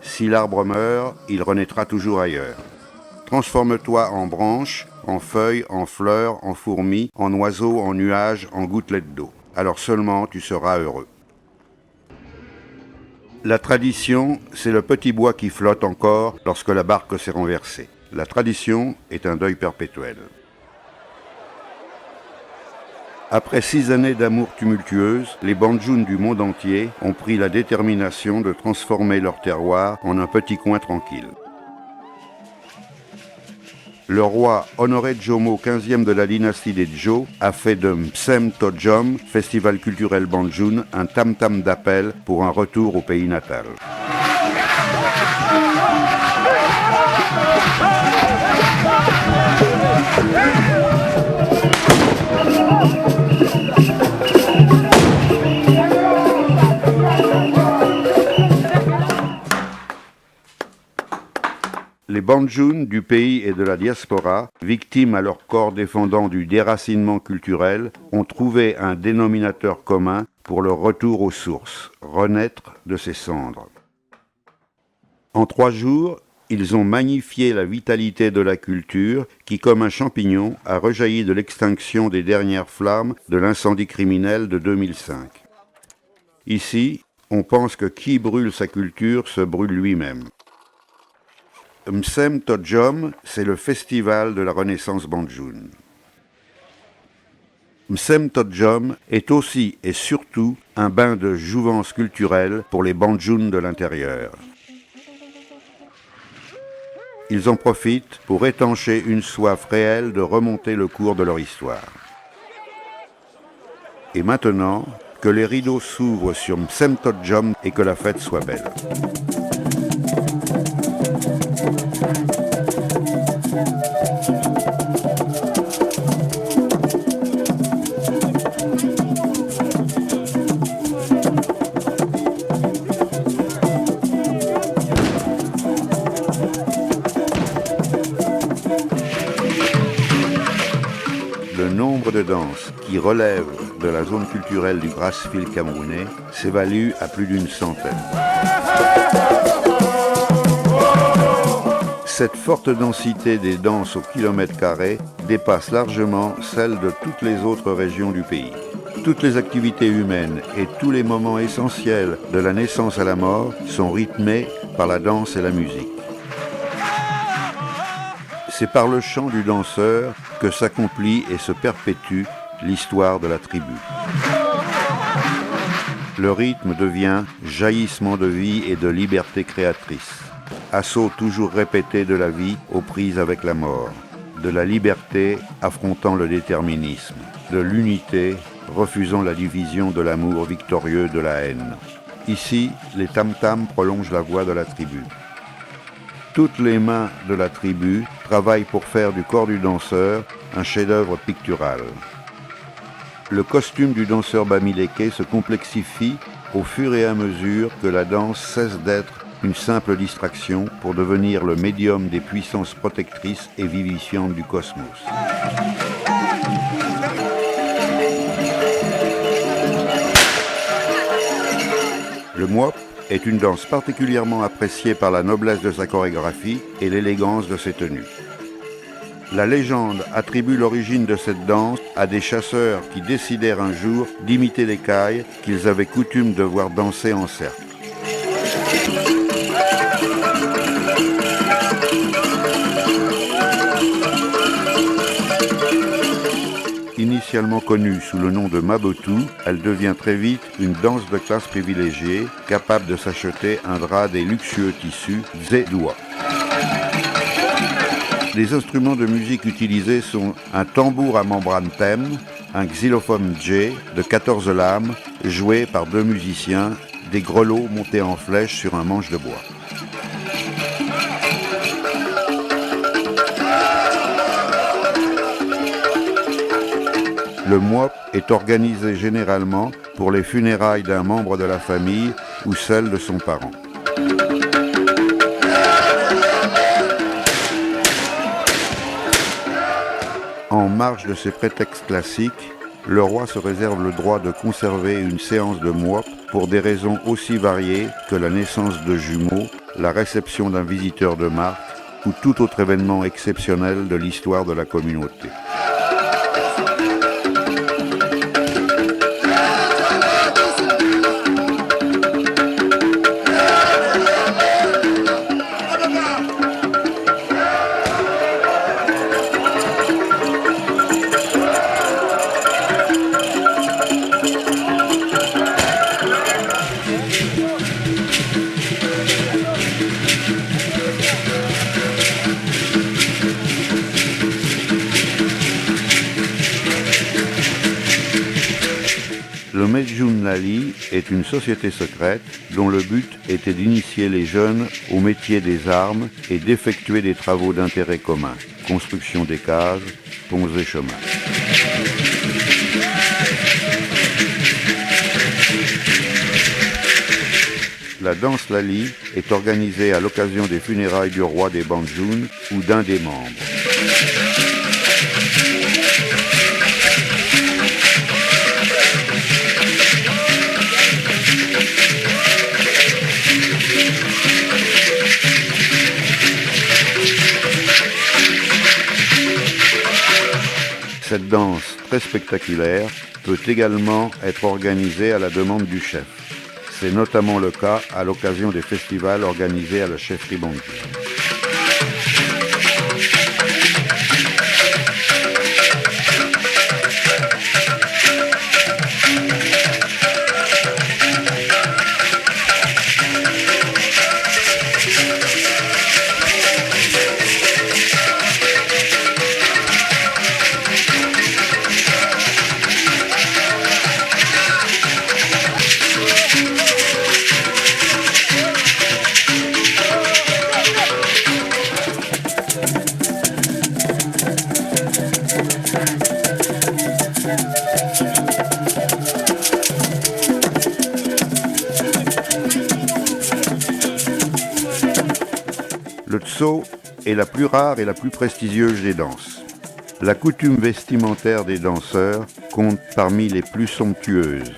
Si l'arbre meurt, il renaîtra toujours ailleurs. Transforme-toi en branche, en feuille, en fleur, en fourmi, en oiseau, en nuage, en gouttelette d'eau. Alors seulement tu seras heureux. La tradition, c'est le petit bois qui flotte encore lorsque la barque s'est renversée. La tradition est un deuil perpétuel. Après 6 années d'amour tumultueuse, les Bandjounes du monde entier ont pris la détermination de transformer leur terroir en un petit coin tranquille. Le roi Honoré Djomo, 15e de la dynastie des Djo, a fait de Msem Todjom, festival culturel bandjoun, un tam-tam d'appel pour un retour au pays natal. Les Bandjounes du pays et de la diaspora, victimes à leur corps défendant du déracinement culturel, ont trouvé un dénominateur commun pour le retour aux sources, renaître de ses cendres. En 3 jours, ils ont magnifié la vitalité de la culture qui, comme un champignon, a rejailli de l'extinction des dernières flammes de l'incendie criminel de 2005. Ici, on pense que qui brûle sa culture se brûle lui-même. Msem Todjom, c'est le festival de la Renaissance bandjoune. Msem Todjom est aussi et surtout un bain de jouvence culturelle pour les bandjounes de l'intérieur. Ils en profitent pour étancher une soif réelle de remonter le cours de leur histoire. Et maintenant, que les rideaux s'ouvrent sur Msem Todjom et que la fête soit belle. Le nombre de danses qui relèvent de la zone culturelle du Brazzaville camerounais s'évalue à plus d'une centaine. Cette forte densité des danses au kilomètre carré dépasse largement celle de toutes les autres régions du pays. Toutes les activités humaines et tous les moments essentiels de la naissance à la mort sont rythmés par la danse et la musique. C'est par le chant du danseur que s'accomplit et se perpétue l'histoire de la tribu. Le rythme devient jaillissement de vie et de liberté créatrice, assaut toujours répété de la vie aux prises avec la mort, de la liberté affrontant le déterminisme, de l'unité refusant la division de l'amour victorieux de la haine. Ici, les tam-tams prolongent la voix de la tribu. Toutes les mains de la tribu travaillent pour faire du corps du danseur un chef-d'œuvre pictural. Le costume du danseur bamileke se complexifie au fur et à mesure que la danse cesse d'être une simple distraction pour devenir le médium des puissances protectrices et vivifiantes du cosmos. Le mwop est une danse particulièrement appréciée par la noblesse de sa chorégraphie et l'élégance de ses tenues. La légende attribue l'origine de cette danse à des chasseurs qui décidèrent un jour d'imiter les cailles qu'ils avaient coutume de voir danser en cercle. Initialement connue sous le nom de Mabotu, elle devient très vite une danse de classe privilégiée, capable de s'acheter un drap des luxueux tissus Zedua. Les instruments de musique utilisés sont un tambour à membrane thème, un xylophone J de 14 lames, joué par 2 musiciens, des grelots montés en flèche sur un manche de bois. Le mwop est organisé généralement pour les funérailles d'un membre de la famille ou celle de son parent. En marge de ces prétextes classiques, le roi se réserve le droit de conserver une séance de mwop pour des raisons aussi variées que la naissance de jumeaux, la réception d'un visiteur de marque ou tout autre événement exceptionnel de l'histoire de la communauté. Le Mejun Lali est une société secrète dont le but était d'initier les jeunes au métier des armes et d'effectuer des travaux d'intérêt commun, construction des cases, ponts et chemins. La danse Lali est organisée à l'occasion des funérailles du roi des Banjun ou d'un des membres. Cette danse très spectaculaire peut également être organisée à la demande du chef. C'est notamment le cas à l'occasion des festivals organisés à la chefferie Banjun. Le tso est la plus rare et la plus prestigieuse des danses. La coutume vestimentaire des danseurs compte parmi les plus somptueuses.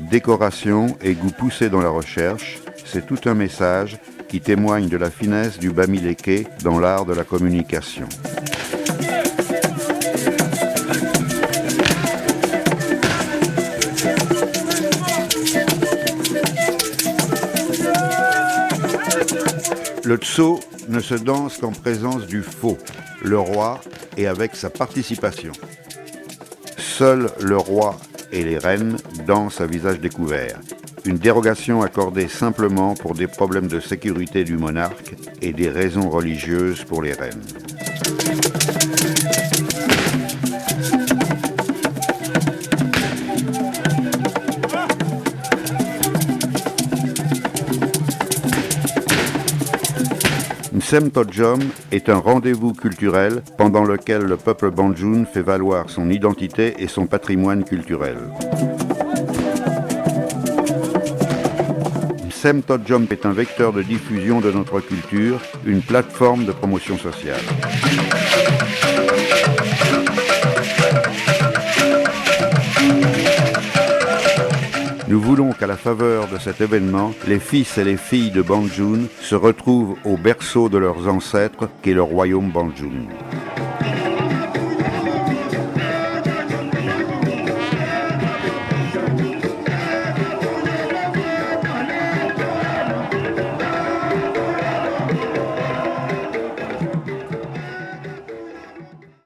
Décoration et goût poussé dans la recherche, c'est tout un message qui témoigne de la finesse du bamileke dans l'art de la communication. Le tso ne se danse qu'en présence du faux, le roi, et avec sa participation. Seul le roi et les reines dansent à visage découvert. Une dérogation accordée simplement pour des problèmes de sécurité du monarque et des raisons religieuses pour les reines. Nsem Tojom est un rendez-vous culturel pendant lequel le peuple Banjun fait valoir son identité et son patrimoine culturel. Nsem Tojom est un vecteur de diffusion de notre culture, une plateforme de promotion sociale. Nous voulons qu'à la faveur de cet événement, les fils et les filles de Banjun se retrouvent au berceau de leurs ancêtres qu'est le royaume Banjun.